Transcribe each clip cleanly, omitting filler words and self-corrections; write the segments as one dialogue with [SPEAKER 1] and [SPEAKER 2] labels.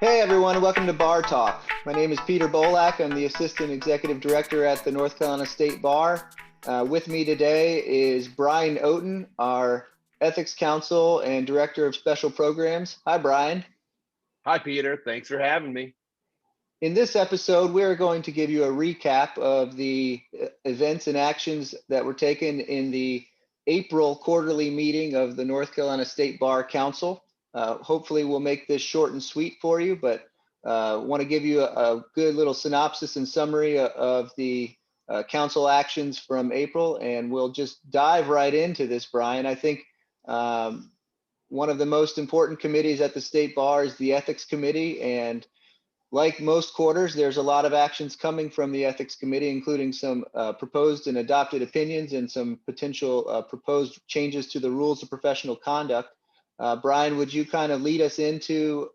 [SPEAKER 1] Hey everyone, welcome to Bar Talk. My name is Peter Bolac. I'm the Assistant Executive Director at the North Carolina State Bar. With me today is Brian Oten, our Ethics Counsel and Director of Special Programs. Hi, Brian.
[SPEAKER 2] Hi, Peter. Thanks for having me.
[SPEAKER 1] In this episode, we're going to give you a recap of the events and actions that were taken in the April quarterly meeting of the North Carolina State Bar Council. Hopefully we'll make this short and sweet for you, but want to give you a good little synopsis and summary of the council actions from April, and we'll just dive right into this, Brian. I think one of the most important committees at the State Bar is the Ethics Committee, and like most quarters, there's a lot of actions coming from the Ethics Committee, including some proposed and adopted opinions and some potential proposed changes to the rules of professional conduct. Brian, would you kind of lead us into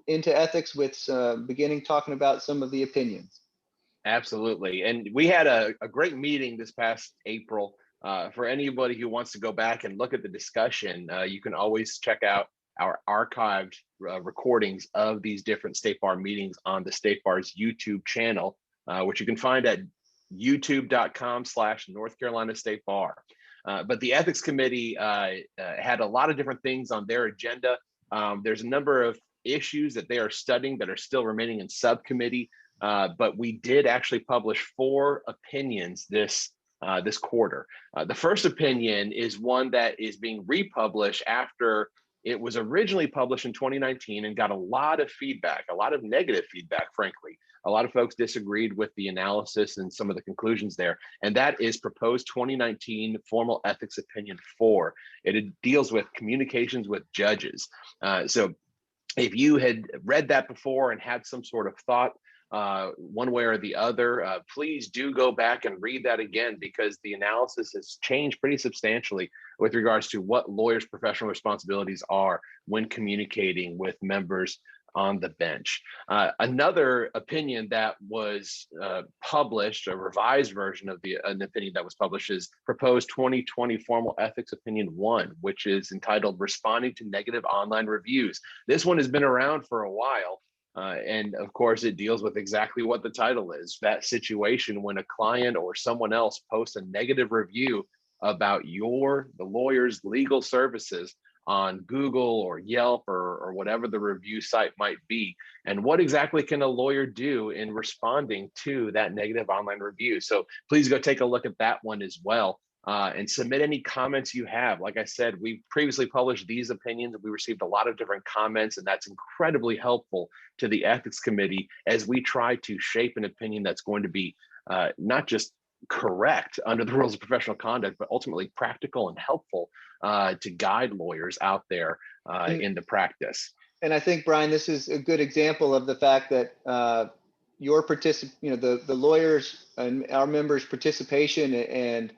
[SPEAKER 1] ethics with beginning talking about some of the opinions?
[SPEAKER 2] Absolutely. And we had a great meeting this past April. For anybody who wants to go back and look at the discussion, you can always check out our archived recordings of these different State Bar meetings on the State Bar's YouTube channel, which you can find at youtube.com/North Carolina State Bar. But the Ethics Committee had a lot of different things on their agenda. There's a number of issues that they are studying that are still remaining in subcommittee, but we did actually publish 4 opinions this quarter. The first opinion is one that is being republished after it was originally published in 2019 and got a lot of feedback, a lot of negative feedback, frankly. A lot of folks disagreed with the analysis and some of the conclusions there. And that is proposed 2019 Formal Ethics Opinion 4. It deals with communications with judges. So if you had read that before and had some sort of thought one way or the other, please do go back and read that again, because the analysis has changed pretty substantially with regards to what lawyers' professional responsibilities are when communicating with members on the bench. Another opinion that was published, a revised version of an opinion that was published, is proposed 2020 Formal Ethics Opinion 1, which is entitled Responding to Negative Online Reviews. This one has been around for a while. And of course, it deals with exactly what the title is, that situation when a client or someone else posts a negative review about the lawyer's legal services on Google or Yelp or whatever the review site might be. And what exactly can a lawyer do in responding to that negative online review? So please go take a look at that one as well. And submit any comments you have. Like I said, we previously published these opinions. We received a lot of different comments, and that's incredibly helpful to the Ethics Committee as we try to shape an opinion that's going to be not just correct under the rules of professional conduct, but ultimately practical and helpful to guide lawyers out there in the practice.
[SPEAKER 1] And I think, Brian, this is a good example of the fact that the lawyers and our members' participation and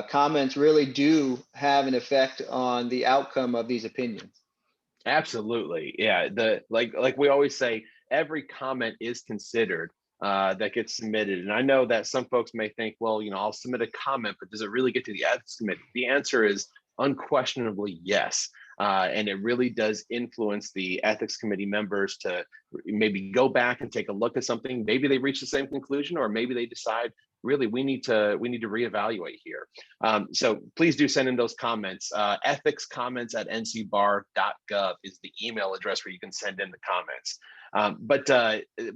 [SPEAKER 1] comments really do have an effect on the outcome of these opinions.
[SPEAKER 2] Absolutely. Yeah. Like we always say, every comment is considered that gets submitted. And I know that some folks may think, well, I'll submit a comment, but does it really get to the Ethics Committee? The answer is unquestionably yes. And it really does influence the Ethics Committee members to maybe go back and take a look at something. Maybe they reach the same conclusion, or maybe they decide, really, we need to reevaluate here. So please do send in those comments. ethicscomments@ncbar.gov is the email address where you can send in the comments. But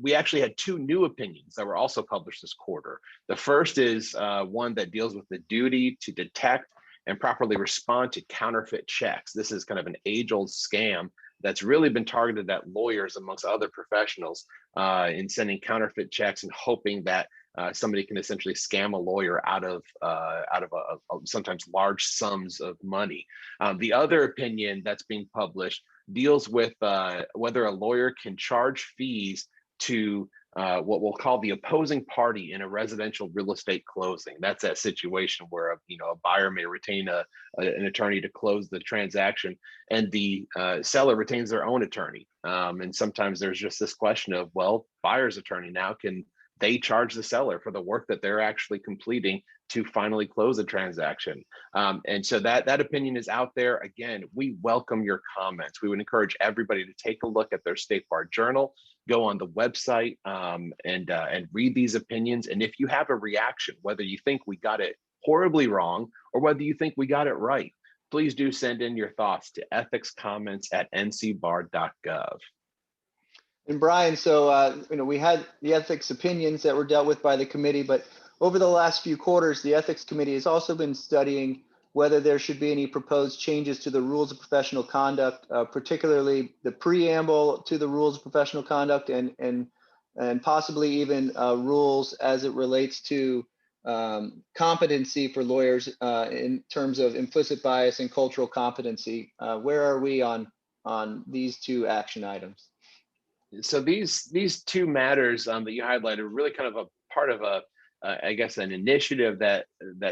[SPEAKER 2] we actually had 2 new opinions that were also published this quarter. The first is one that deals with the duty to detect and properly respond to counterfeit checks. This is kind of an age-old scam that's really been targeted at lawyers amongst other professionals in sending counterfeit checks and hoping that somebody can essentially scam a lawyer out of sometimes large sums of money. The other opinion that's being published deals with whether a lawyer can charge fees to what we'll call the opposing party in a residential real estate closing. That's that situation where a buyer may retain an attorney to close the transaction, and the seller retains their own attorney. And sometimes there's just this question of, well, buyer's attorney now, can they charge the seller for the work that they're actually completing to finally close the transaction. And so that opinion is out there. Again, we welcome your comments. We would encourage everybody to take a look at their State Bar Journal, go on the website, and read these opinions. And if you have a reaction, whether you think we got it horribly wrong or whether you think we got it right, please do send in your thoughts to ethicscomments@ncbar.gov.
[SPEAKER 1] And Brian, so we had the ethics opinions that were dealt with by the committee, but over the last few quarters, the ethics committee has also been studying whether there should be any proposed changes to the rules of professional conduct, particularly the preamble to the rules of professional conduct, and possibly even rules as it relates to competency for lawyers in terms of implicit bias and cultural competency. Where are we on these two action items?
[SPEAKER 2] So these two matters that you highlighted are really kind of a part of I guess, an initiative that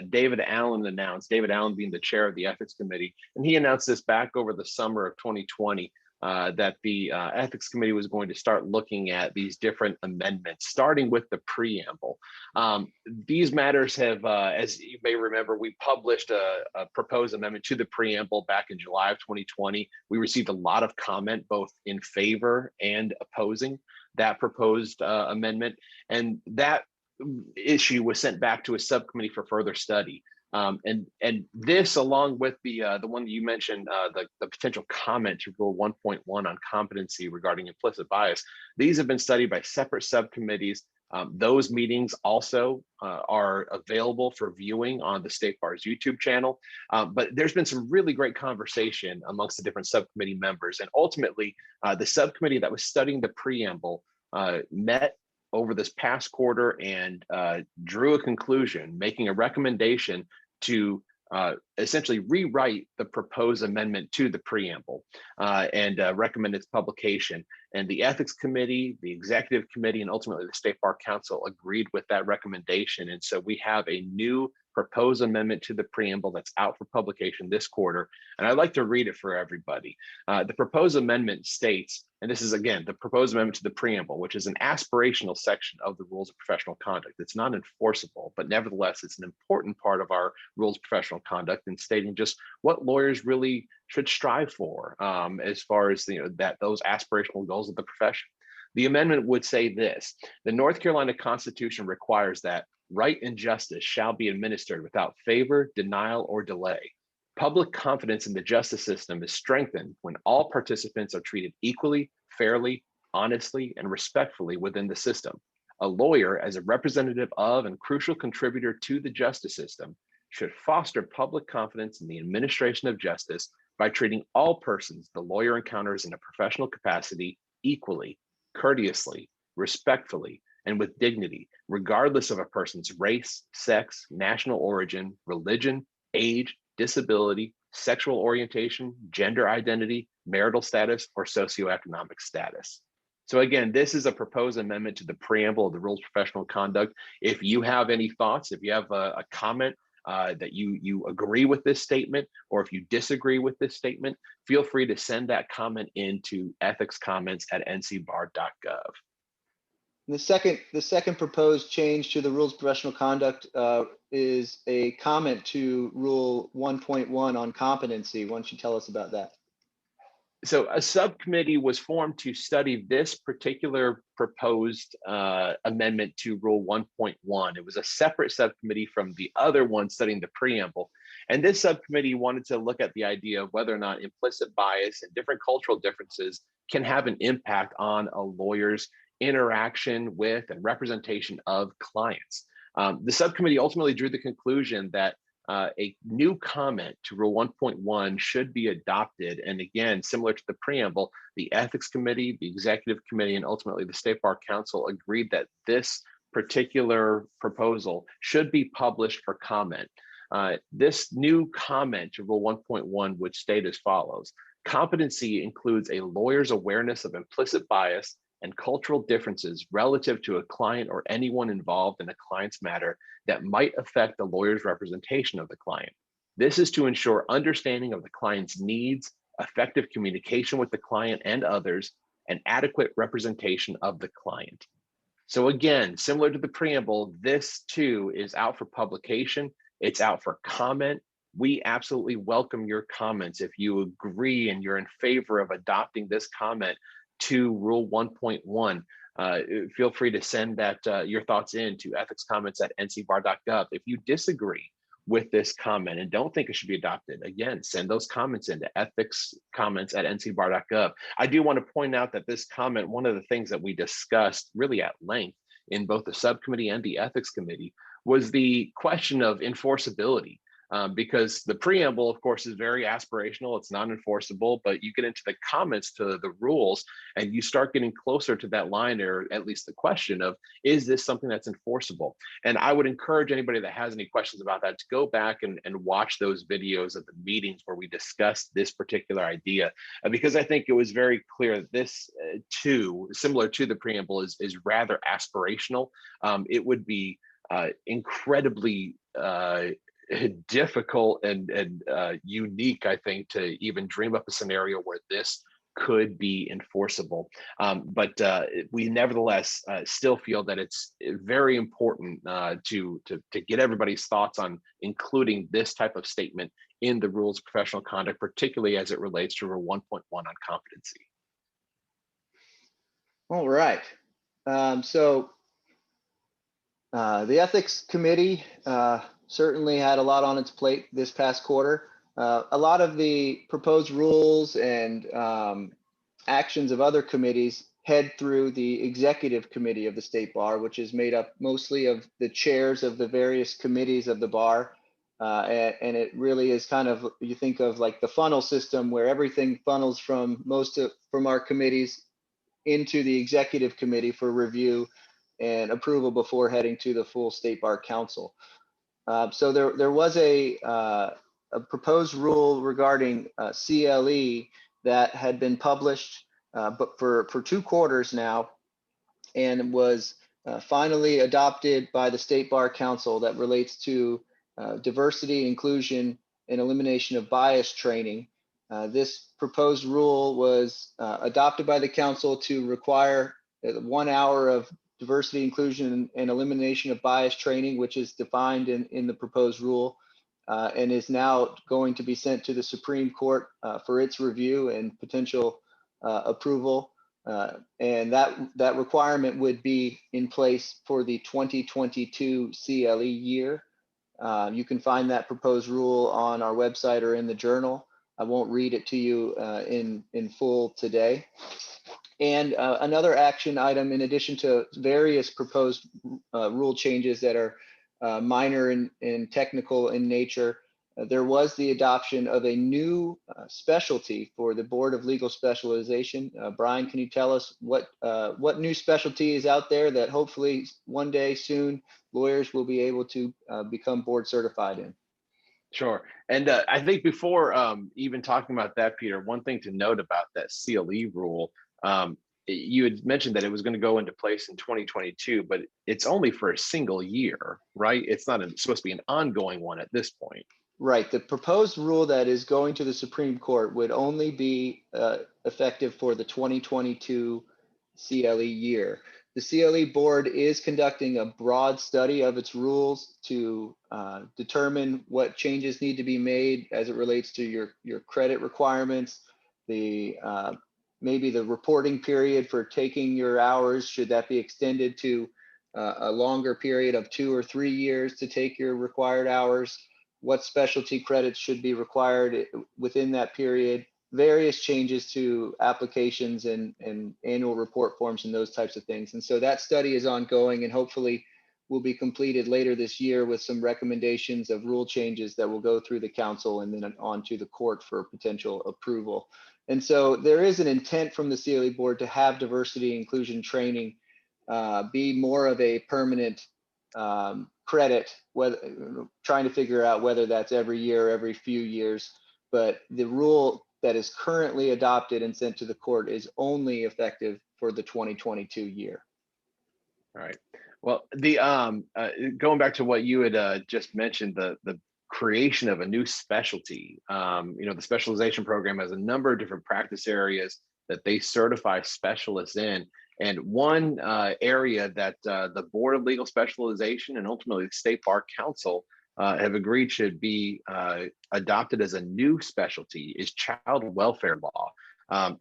[SPEAKER 2] David Allen announced, David Allen being the chair of the ethics committee. And he announced this back over the summer of 2020, that the ethics committee was going to start looking at these different amendments, starting with the preamble. These matters have, as you may remember, we published a proposed amendment to the preamble back in July of 2020. We received a lot of comment, both in favor and opposing that proposed amendment. And that issue was sent back to a subcommittee for further study. And this, along with the one that you mentioned, the potential comment to Rule 1.1 on competency regarding implicit bias, these have been studied by separate subcommittees. Those meetings also are available for viewing on the State Bar's YouTube channel. But there's been some really great conversation amongst the different subcommittee members. And ultimately, the subcommittee that was studying the preamble met over this past quarter and drew a conclusion, making a recommendation to essentially rewrite the proposed amendment to the preamble and recommend its publication. And the ethics committee, the executive committee, and ultimately the State Bar Council agreed with that recommendation. And so we have a new proposed amendment to the preamble that's out for publication this quarter. And I'd like to read it for everybody. The proposed amendment states, and this is, again, the proposed amendment to the preamble, which is an aspirational section of the rules of professional conduct. It's not enforceable, but nevertheless, it's an important part of our rules of professional conduct in stating just what lawyers really should strive for as far as that those aspirational goals of the profession. The amendment would say this: the North Carolina Constitution requires that right and justice shall be administered without favor, denial, or delay. Public confidence in the justice system is strengthened when all participants are treated equally, fairly, honestly, and respectfully within the system. A lawyer, as a representative of and crucial contributor to the justice system, should foster public confidence in the administration of justice by treating all persons the lawyer encounters in a professional capacity equally, courteously, respectfully, and with dignity, regardless of a person's race, sex, national origin, religion, age, disability, sexual orientation, gender identity, marital status, or socioeconomic status. So again, this is a proposed amendment to the preamble of the Rules of Professional Conduct. If you have any thoughts, if you have a comment that you agree with this statement, or if you disagree with this statement, feel free to send that comment into ethicscomments@ncbar.gov.
[SPEAKER 1] The second proposed change to the rules of professional conduct is a comment to Rule 1.1 on competency. Why don't you tell us about that?
[SPEAKER 2] So a subcommittee was formed to study this particular proposed amendment to Rule 1.1. It was a separate subcommittee from the other one studying the preamble. And this subcommittee wanted to look at the idea of whether or not implicit bias and different cultural differences can have an impact on a lawyer's interaction with and representation of clients. The subcommittee ultimately drew the conclusion that a new comment to Rule 1.1 should be adopted. And again, similar to the preamble, the Ethics Committee, the Executive Committee, and ultimately the State Bar Council agreed that this particular proposal should be published for comment. This new comment to Rule 1.1 would state as follows: competency includes a lawyer's awareness of implicit bias and cultural differences relative to a client or anyone involved in a client's matter that might affect the lawyer's representation of the client. This is to ensure understanding of the client's needs, effective communication with the client and others, and adequate representation of the client. So again, similar to the preamble, this too is out for publication. It's out for comment. We absolutely welcome your comments. If you agree and you're in favor of adopting this comment to Rule 1.1, feel free to send that your thoughts in to ethicscomments@ncbar.gov. If you disagree with this comment and don't think it should be adopted, again, send those comments into ethicscomments@ncbar.gov. I do want to point out that this comment, one of the things that we discussed really at length in both the subcommittee and the ethics committee, was the question of enforceability. Because the preamble, of course, is very aspirational, it's non-enforceable, but you get into the comments to the rules and you start getting closer to that line, or at least the question of, is this something that's enforceable? And I would encourage anybody that has any questions about that to go back and watch those videos of the meetings where we discussed this particular idea, because I think it was very clear that this too, similar to the preamble, is rather aspirational. It would be incredibly difficult and unique, I think, to even dream up a scenario where this could be enforceable. But we nevertheless still feel that it's very important to get everybody's thoughts on including this type of statement in the rules of professional conduct, particularly as it relates to Rule 1.1 on competency.
[SPEAKER 1] All right. So the ethics committee certainly had a lot on its plate this past quarter. A lot of the proposed rules and actions of other committees head through the executive committee of the state bar, which is made up mostly of the chairs of the various committees of the bar. And it really is kind of, you think of like the funnel system where everything funnels from from our committees into the executive committee for review and approval before heading to the full state bar council. So there was a proposed rule regarding CLE that had been published, but for 2 quarters now, and was finally adopted by the State Bar Council, that relates to diversity, inclusion, and elimination of bias training. This proposed rule was adopted by the council to require 1 hour of diversity, inclusion, and elimination of bias training, which is defined in the proposed rule, and is now going to be sent to the Supreme Court for its review and potential approval. And that requirement would be in place for the 2022 CLE year. You can find that proposed rule on our website or in the journal. I won't read it to you in full today. And another action item, in addition to various proposed rule changes that are minor and technical in nature, there was the adoption of a new specialty for the Board of Legal Specialization. Brian, can you tell us what new specialty is out there that hopefully one day soon lawyers will be able to become board certified in?
[SPEAKER 2] Sure. And I think before even talking about that, Peter, one thing to note about that CLE rule, you had mentioned that it was going to go into place in 2022, but it's only for a single year, right? It's not supposed to be an ongoing one at this point.
[SPEAKER 1] Right. The proposed rule that is going to the Supreme Court would only be effective for the 2022 CLE year. The CLE board is conducting a broad study of its rules to determine what changes need to be made as it relates to your credit requirements, maybe the reporting period for taking your hours, should that be extended to a longer period of 2 or 3 years to take your required hours, what specialty credits should be required within that period, various changes to applications and annual report forms and those types of things. And so that study is ongoing and hopefully will be completed later this year with some recommendations of rule changes that will go through the council and then on to the court for potential approval. And so there is an intent from the CLE board to have diversity inclusion training be more of a permanent credit, whether trying to figure out whether that's every year or every few years. But the rule that is currently adopted and sent to the court is only effective for the 2022 year.
[SPEAKER 2] All right. Well, the going back to what you had just mentioned, the creation of a new specialty. The specialization program has a number of different practice areas that they certify specialists in. And one area that the Board of Legal Specialization and ultimately the State Bar Council have agreed should be adopted as a new specialty is child welfare law.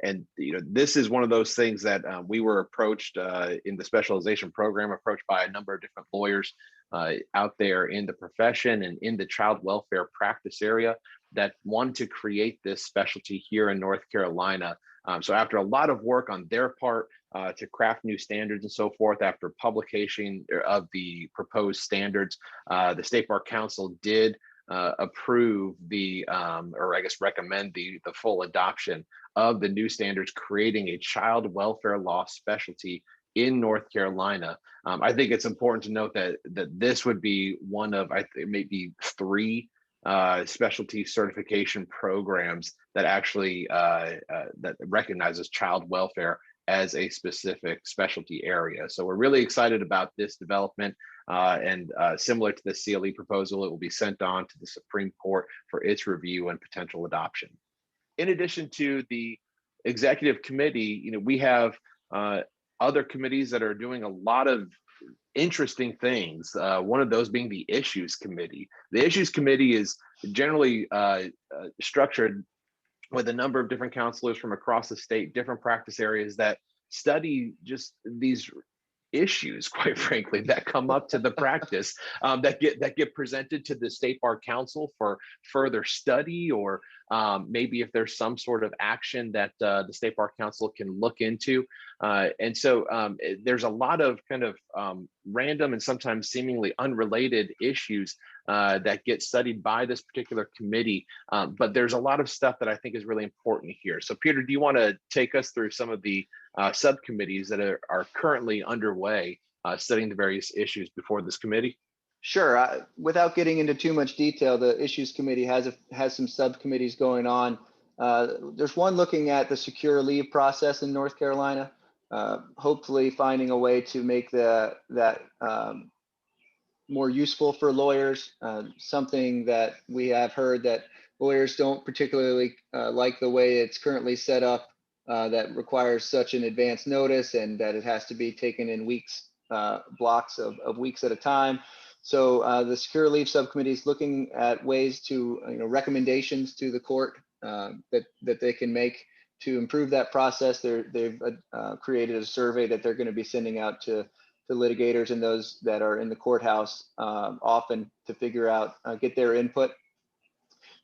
[SPEAKER 2] And this is one of those things that we were approached in the specialization program, approached by a number of different lawyers out there in the profession and in the child welfare practice area that wanted to create this specialty here in North Carolina. So after a lot of work on their part to craft new standards and so forth, after publication of the proposed standards, the State Bar Council did approve or I guess recommend the full adoption of the new standards, creating a child welfare law specialty in North Carolina. I think it's important to note that this would be one of, I think, maybe 3 specialty certification programs that actually that recognizes child welfare as a specific specialty area. So we're really excited about this development, and similar to the CLE proposal, it will be sent on to the Supreme Court for its review and potential adoption. In addition to the executive committee, we have other committees that are doing a lot of interesting things. One of those being the issues committee. The issues committee is generally structured with a number of different counselors from across the state, different practice areas that study just these issues, quite frankly, that come up to the practice that get presented to the State Bar Council for further study, or maybe if there's some sort of action that the State Bar Council can look into. And so there's a lot of kind of random and sometimes seemingly unrelated issues that get studied by this particular committee. But there's a lot of stuff that I think is really important here. So Peter, do you want to take us through some of the subcommittees that are currently underway studying the various issues before this committee?
[SPEAKER 1] Sure. Without getting into too much detail, the Issues Committee has some subcommittees going on. There's one looking at the secure leave process in North Carolina, hopefully finding a way to make that more useful for lawyers, something that we have heard that lawyers don't particularly like the way it's currently set up, that requires such an advance notice and that it has to be taken in weeks, blocks of weeks at a time. So the Secure Leave Subcommittee is looking at ways to, recommendations to the court that they can make to improve that process. They've created a survey that they're going to be sending out to litigators and those that are in the courthouse often to figure out, get their input.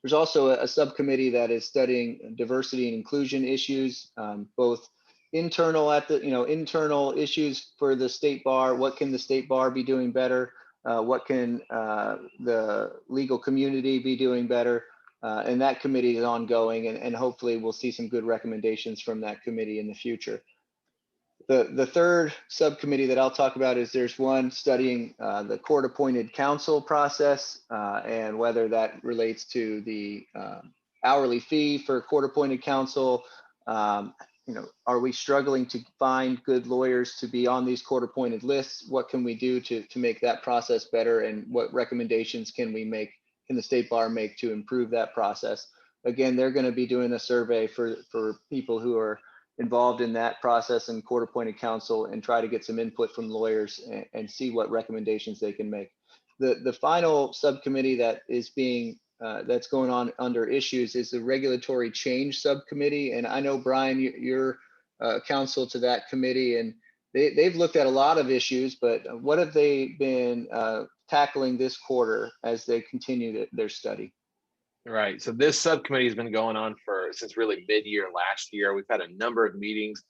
[SPEAKER 1] There's also a subcommittee that is studying diversity and inclusion issues, both internal internal issues for the state bar. What can the state bar be doing better? What can the legal community be doing better? And that committee is ongoing, and hopefully we'll see some good recommendations from that committee in the future. The third subcommittee that I'll talk about is there's one studying the court-appointed counsel process and whether that relates to the hourly fee for court-appointed counsel. Are we struggling to find good lawyers to be on these court-appointed lists? What can we do to make that process better, and what recommendations can the State Bar make to improve that process? Again, they're going to be doing a survey for people who are involved in that process and court-appointed counsel, and try to get some input from lawyers and see what recommendations they can make. The final subcommittee that is being that's going on under issues is the regulatory change subcommittee. And I know, Brian, you're counsel to that committee, and they've looked at a lot of issues, but what have they been tackling this quarter as they continue their study?
[SPEAKER 2] Right. So this subcommittee has been going on since really mid-year last year. We've had a number of meetings.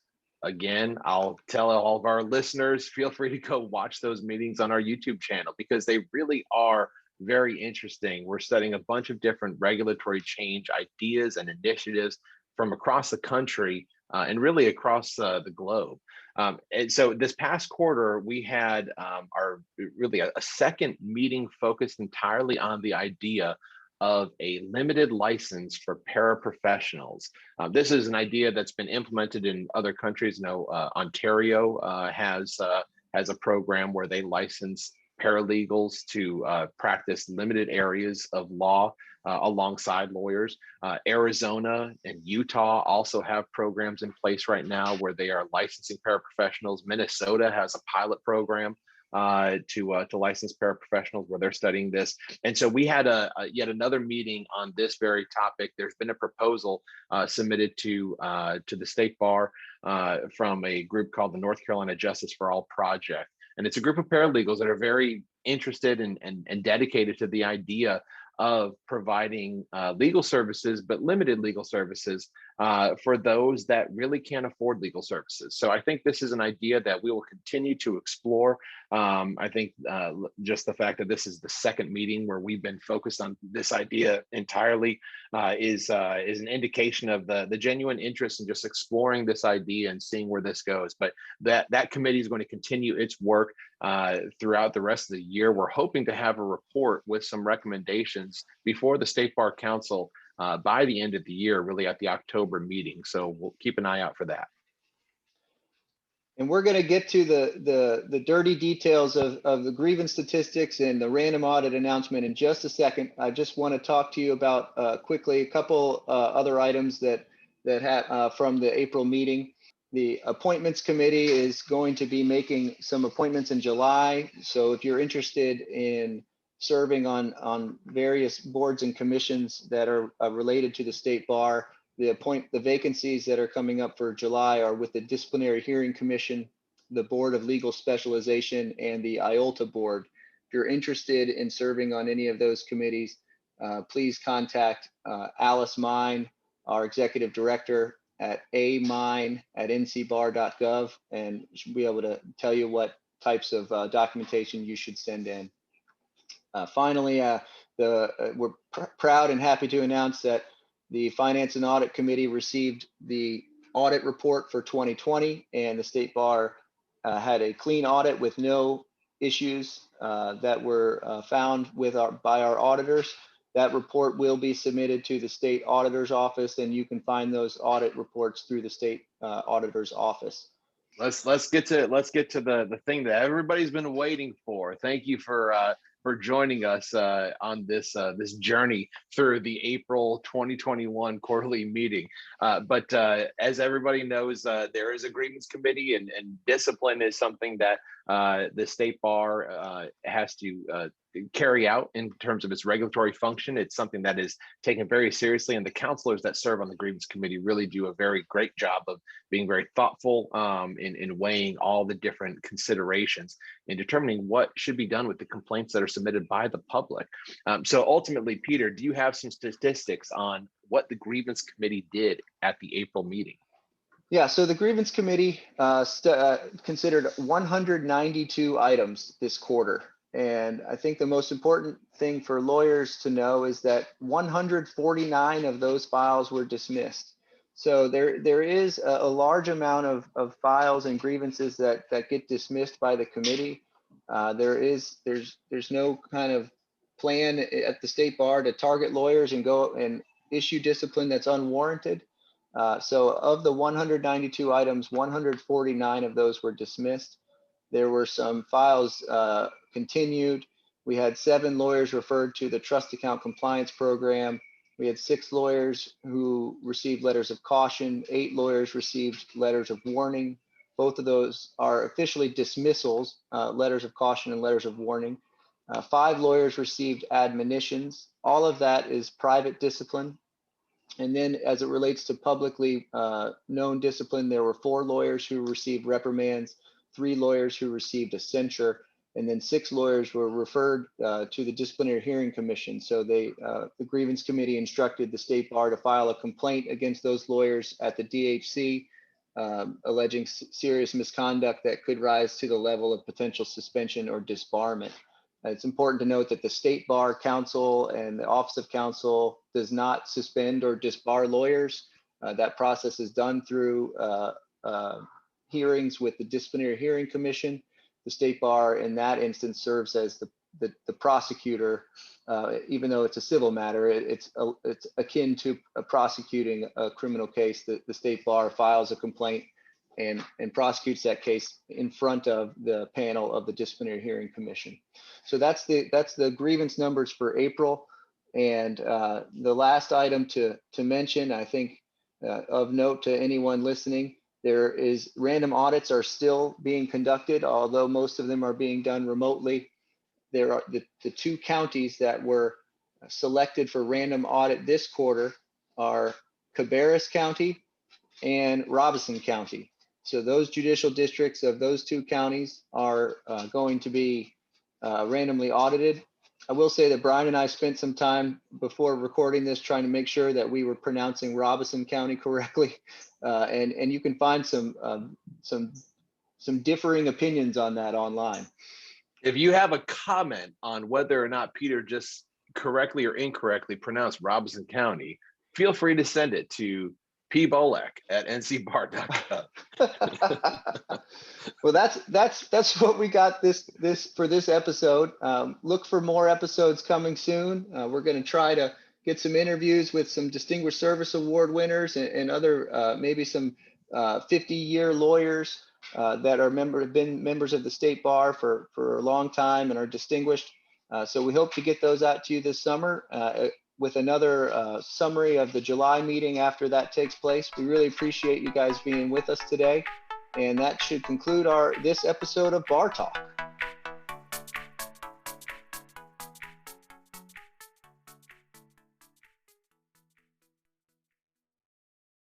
[SPEAKER 2] Again, I'll tell all of our listeners, feel free to go watch those meetings on our YouTube channel, because they really are very interesting. We're studying a bunch of different regulatory change ideas and initiatives from across the country and really across the globe. And so this past quarter, we had a second meeting focused entirely on the idea of a limited license for paraprofessionals. This is an idea that's been implemented in other countries. Ontario has a program where they license paralegals to practice limited areas of law alongside lawyers. Arizona and Utah also have programs in place right now where they are licensing paraprofessionals. Minnesota has a pilot program to license paraprofessionals where they're studying this. And so we had yet another meeting on this very topic. There's been a proposal submitted to the state bar from a group called the North Carolina Justice for All Project. And it's a group of paralegals that are very interested and dedicated to the idea of providing legal services, but limited legal services for those that really can't afford legal services. So I think this is an idea that we will continue to explore. I think just the fact that this is the second meeting where we've been focused on this idea entirely is an indication of the genuine interest in just exploring this idea and seeing where this goes. But that committee is going to continue its work throughout the rest of the year. We're hoping to have a report with some recommendations before the State Bar Council by the end of the year, really at the October meeting. So we'll keep an eye out for that.
[SPEAKER 1] And we're going to get to the dirty details of the grievance statistics and the random audit announcement in just a second. I just want to talk to you about quickly a couple other items that from the April meeting. The appointments committee is going to be making some appointments in July. So if you're interested in serving on various boards and commissions that are related to the state bar, the vacancies that are coming up for July are with the Disciplinary Hearing Commission, the Board of Legal Specialization, and the IOLTA board. If you're interested in serving on any of those committees, please contact Alice Mine, our executive director, at amine@ncbar.gov, and she'll be able to tell you what types of documentation you should send in. Finally, we're proud and happy to announce that the Finance and Audit Committee received the audit report for 2020, and the State Bar had a clean audit with no issues that were found by our auditors. That report will be submitted to the state auditor's office, and you can find those audit reports through the state auditor's office.
[SPEAKER 2] Let's get to the thing that everybody's been waiting for. Thank you for joining us on this journey through the April 2021 quarterly meeting. But as everybody knows, there is a grievance committee, and discipline is something that the state bar has to carry out in terms of its regulatory function. It's something that is taken very seriously, and the counselors that serve on the grievance committee really do a very great job of being very thoughtful in weighing all the different considerations in determining what should be done with the complaints that are submitted by the public. So ultimately, Peter, do you have some statistics on what the grievance committee did at the April meeting?
[SPEAKER 1] Yeah, so the grievance committee considered 192 items this quarter. And I think the most important thing for lawyers to know is that 149 of those files were dismissed. So there is a large amount of files and grievances that get dismissed by the committee. There's no kind of plan at the state bar to target lawyers and go and issue discipline that's unwarranted. So of the 192 items, 149 of those were dismissed. There were some files continued. We had 7 lawyers referred to the trust account compliance program. We had 6 lawyers who received letters of caution. 8 lawyers received letters of warning. Both of those are officially dismissals, letters of caution and letters of warning. 5 lawyers received admonitions. All of that is private discipline. And then as it relates to publicly known discipline, there were 4 lawyers who received reprimands, 3 lawyers who received a censure, and then 6 lawyers were referred to the Disciplinary Hearing Commission. So the grievance committee instructed the state bar to file a complaint against those lawyers at the DHC, alleging serious misconduct that could rise to the level of potential suspension or disbarment. It's important to note that the State Bar Council and the Office of Counsel does not suspend or disbar lawyers. That process is done through hearings with the Disciplinary Hearing Commission. The State Bar in that instance serves as the prosecutor, even though it's a civil matter. It's akin to prosecuting a criminal case. The State Bar files a complaint and prosecutes that case in front of the panel of the Disciplinary Hearing Commission. So that's the grievance numbers for April. And the last item to mention, I think of note to anyone listening, there is random audits are still being conducted, although most of them are being done remotely. There are the two counties that were selected for random audit this quarter are Cabarrus County and Robeson County. So those judicial districts of those two counties are going to be randomly audited. I will say that Brian and I spent some time before recording this trying to make sure that we were pronouncing Robeson County correctly, and you can find some differing opinions on that online.
[SPEAKER 2] If you have a comment on whether or not Peter just correctly or incorrectly pronounced Robeson County, feel free to send it to pbolac@ncbar.gov.
[SPEAKER 1] Well, that's what we got this for this episode. Look for more episodes coming soon. We're going to try to get some interviews with some Distinguished Service Award winners and other maybe some 50-year lawyers that are have been members of the state bar for a long time and are distinguished. So we hope to get those out to you this summer with another summary of the July meeting after that takes place. We really appreciate you guys being with us today. And that should conclude this episode of Bar Talk.